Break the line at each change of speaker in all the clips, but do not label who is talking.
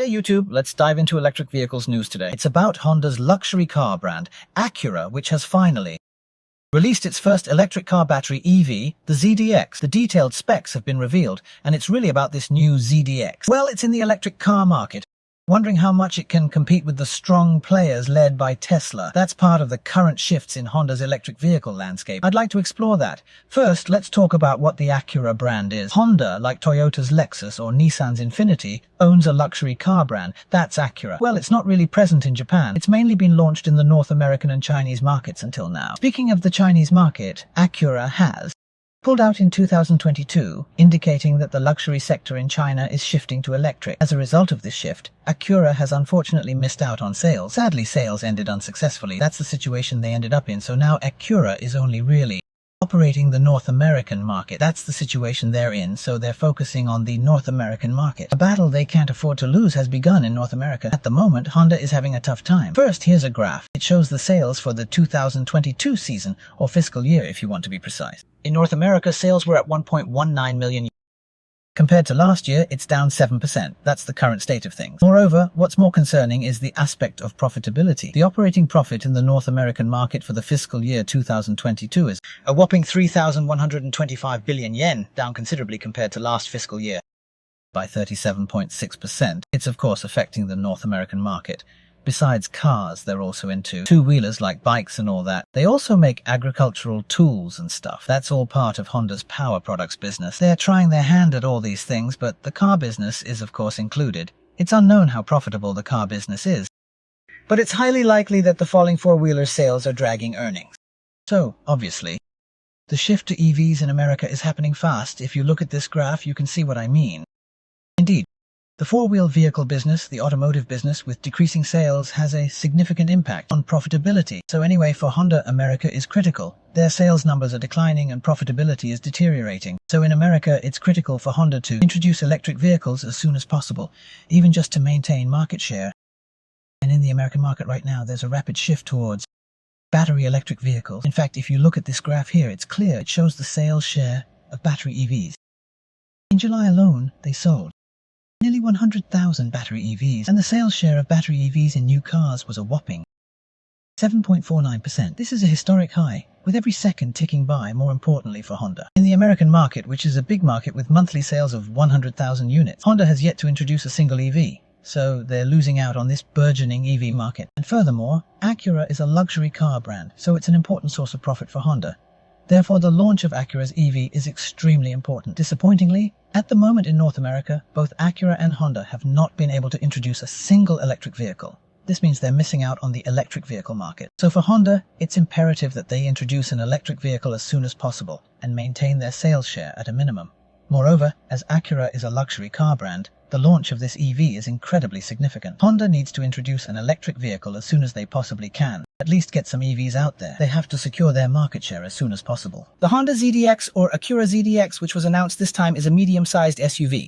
Hey YouTube, let's dive into electric vehicles news today. It's about Honda's luxury car brand, Acura, which has finally released its first electric car battery EV, the ZDX. The detailed specs have been revealed, and it's really about this new ZDX. Well, it's in the electric car market. Wondering how much it can compete with the strong players led by Tesla. That's part of the current shifts in Honda's electric vehicle landscape. I'd like to explore that. First, let's talk about what the Acura brand is. Honda, like Toyota's Lexus or Nissan's Infiniti, owns a luxury car brand. That's Acura. Well, it's not really present in Japan. It's mainly been launched in the North American and Chinese markets until now. Speaking of the Chinese market, Acura has pulled out in 2022, indicating that the luxury sector in China is shifting to electric. As a result of this shift, Acura has unfortunately missed out on sales. Sadly, sales ended unsuccessfully. That's the situation they ended up in, so now Acura is only really operating the North American market. That's the situation they're in, so they're focusing on the North American market. A battle they can't afford to lose has begun in North America. At the moment, Honda is having a tough time. First, here's a graph. It shows the sales for the 2022 season, or fiscal year if you want to be precise. In North America, sales were at 1.19 million. Compared to last year, it's down 7%. That's the current state of things. Moreover, what's more concerning is the aspect of profitability. The operating profit in the North American market for the fiscal year 2022 is a whopping 3,125 billion yen, down considerably compared to last fiscal year by 37.6%. It's of course affecting the North American market. Besides cars, they're also into two-wheelers like bikes and all that. They also make agricultural tools and stuff. That's all part of Honda's power products business. They're trying their hand at all these things, but the car business is of course included. It's unknown how profitable the car business is, but it's highly likely that the falling four-wheeler sales are dragging earnings. So, obviously, the shift to EVs in America is happening fast. If you look at this graph, you can see what I mean. Indeed, the four-wheel vehicle business, the automotive business, with decreasing sales has a significant impact on profitability. So anyway, for Honda, America is critical. Their sales numbers are declining and profitability is deteriorating. So in America, it's critical for Honda to introduce electric vehicles as soon as possible, even just to maintain market share. And in the American market right now, there's a rapid shift towards battery electric vehicles. In fact, if you look at this graph here, it's clear. It shows the sales share of battery EVs. In July alone, they sold nearly 100,000 battery EVs, and the sales share of battery EVs in new cars was a whopping 7.49%. This is a historic high, with every second ticking by, more importantly for Honda. In the American market, which is a big market with monthly sales of 100,000 units, Honda has yet to introduce a single EV, so they're losing out on this burgeoning EV market. And furthermore, Acura is a luxury car brand, so it's an important source of profit for Honda. Therefore, the launch of Acura's EV is extremely important. Disappointingly, at the moment in North America, both Acura and Honda have not been able to introduce a single electric vehicle. This means they're missing out on the electric vehicle market. So for Honda, it's imperative that they introduce an electric vehicle as soon as possible and maintain their sales share at a minimum. Moreover, as Acura is a luxury car brand, the launch of this EV is incredibly significant. Honda needs to introduce an electric vehicle as soon as they possibly can. At least get some EVs out there. They have to secure their market share as soon as possible. The Honda ZDX, or Acura ZDX, which was announced this time, is a medium-sized SUV.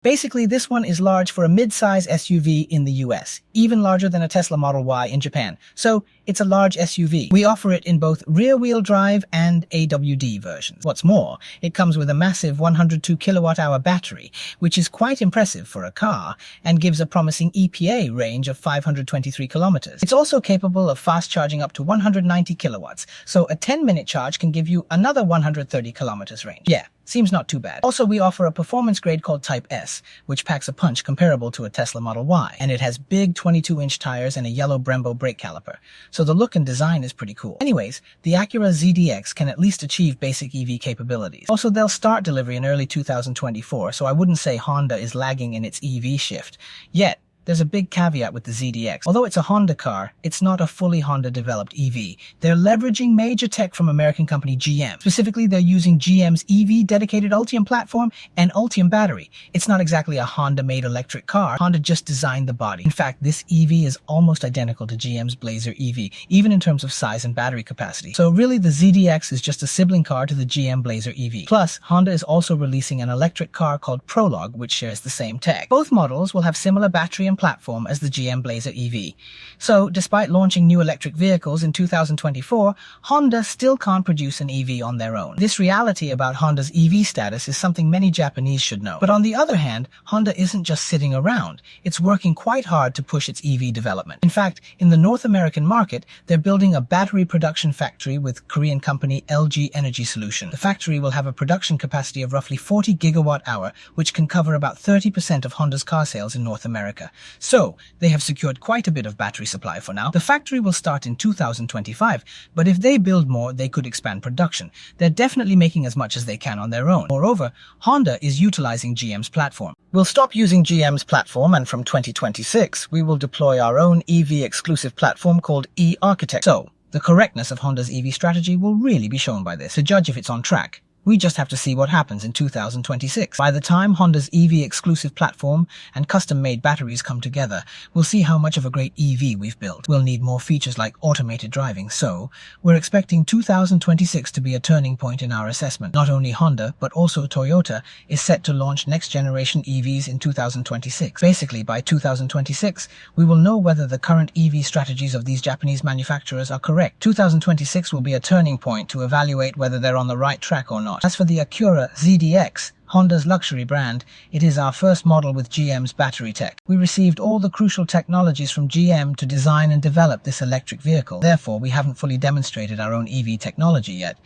Basically, this one is large for a mid-size SUV in the US, even larger than a Tesla Model Y in Japan. So, it's a large SUV. We offer it in both rear-wheel drive and AWD versions. What's more, it comes with a massive 102 kilowatt-hour battery, which is quite impressive for a car, and gives a promising EPA range of 523 kilometers. It's also capable of fast charging up to 190 kilowatts, so a 10-minute charge can give you another 130 kilometers range. Yeah. Seems not too bad. Also, we offer a performance grade called Type S, which packs a punch comparable to a Tesla Model Y, and it has big 22-inch tires and a yellow Brembo brake caliper, so the look and design is pretty cool. Anyways, the Acura ZDX can at least achieve basic EV capabilities. Also, they'll start delivery in early 2024, so I wouldn't say Honda is lagging in its EV shift yet. There's a big caveat with the ZDX. Although it's a Honda car, it's not a fully Honda-developed EV. They're leveraging major tech from American company GM. Specifically, they're using GM's EV-dedicated Ultium platform and Ultium battery. It's not exactly a Honda-made electric car. Honda just designed the body. In fact, this EV is almost identical to GM's Blazer EV, even in terms of size and battery capacity. So really, the ZDX is just a sibling car to the GM Blazer EV. Plus, Honda is also releasing an electric car called Prologue, which shares the same tech. Both models will have similar battery and same platform as the GM Blazer EV. So, despite launching new electric vehicles in 2024, Honda still can't produce an EV on their own. This reality about Honda's EV status is something many Japanese should know. But on the other hand, Honda isn't just sitting around. It's working quite hard to push its EV development. In fact, in the North American market, they're building a battery production factory with Korean company LG Energy Solution. The factory will have a production capacity of roughly 40 gigawatt-hour, which can cover about 30% of Honda's car sales in North America. So, they have secured quite a bit of battery supply for now. The factory will start in 2025, but if they build more, they could expand production. They're definitely making as much as they can on their own. Moreover, Honda is utilizing GM's platform. We'll stop using GM's platform, and from 2026, we will deploy our own EV-exclusive platform called e-Architect. So, the correctness of Honda's EV strategy will really be shown by this. To judge if it's on track, we just have to see what happens in 2026. By the time Honda's EV-exclusive platform and custom-made batteries come together, we'll see how much of a great EV we've built. We'll need more features like automated driving, so we're expecting 2026 to be a turning point in our assessment. Not only Honda, but also Toyota is set to launch next-generation EVs in 2026. Basically, by 2026, we will know whether the current EV strategies of these Japanese manufacturers are correct. 2026 will be a turning point to evaluate whether they're on the right track or not. As for the Acura ZDX, Honda's luxury brand, it is our first model with GM's battery tech. We received all the crucial technologies from GM to design and develop this electric vehicle. Therefore, we haven't fully demonstrated our own EV technology yet.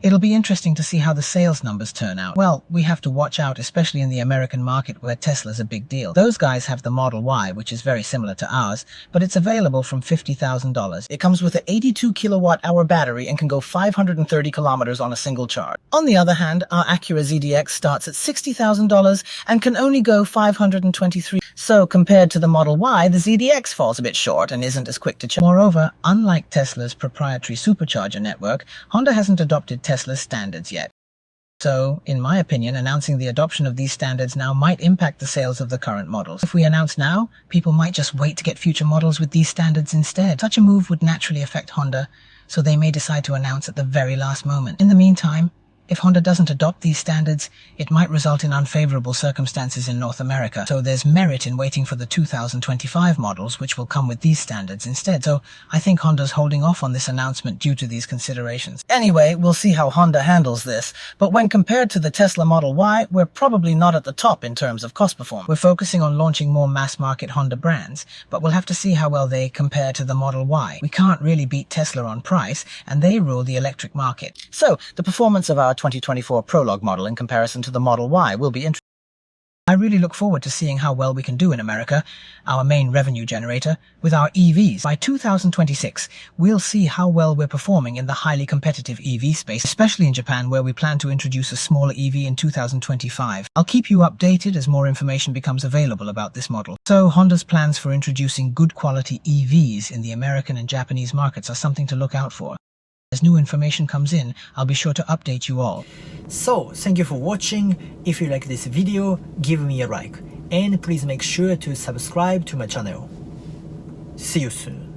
It'll be interesting to see how the sales numbers turn out. Well, we have to watch out, especially in the American market where Tesla's a big deal. Those guys have the Model Y, which is very similar to ours, but it's available from $50,000. It comes with an 82 kilowatt-hour battery and can go 530 kilometers on a single charge. On the other hand, our Acura ZDX starts at $60,000 and can only go 523. So compared to the Model Y, the ZDX falls a bit short and isn't as quick to charge. Moreover, unlike Tesla's proprietary supercharger network, Honda hasn't adopted Tesla's standards yet. So, in my opinion, announcing the adoption of these standards now might impact the sales of the current models. If we announce now, people might just wait to get future models with these standards instead. Such a move would naturally affect Honda, so they may decide to announce at the very last moment. In the meantime, if Honda doesn't adopt these standards, it might result in unfavorable circumstances in North America. So there's merit in waiting for the 2025 models, which will come with these standards instead. So I think Honda's holding off on this announcement due to these considerations. Anyway, we'll see how Honda handles this. But when compared to the Tesla Model Y, we're probably not at the top in terms of cost performance. We're focusing on launching more mass-market Honda brands, but we'll have to see how well they compare to the Model Y. We can't really beat Tesla on price, and they rule the electric market. So the performance of our 2024 Prologue model in comparison to the Model Y will be interesting. I really look forward to seeing how well we can do in America, our main revenue generator, with our EVs. By 2026, we'll see how well we're performing in the highly competitive EV space, especially in Japan, where we plan to introduce a smaller EV in 2025. I'll keep you updated as more information becomes available about this model. So Honda's plans for introducing good quality EVs in the American and Japanese markets are something to look out for. As new information comes in, I'll be sure to update you all.
So, thank you for watching. If you like this video, give me a like. And please make sure to subscribe to my channel. See you soon.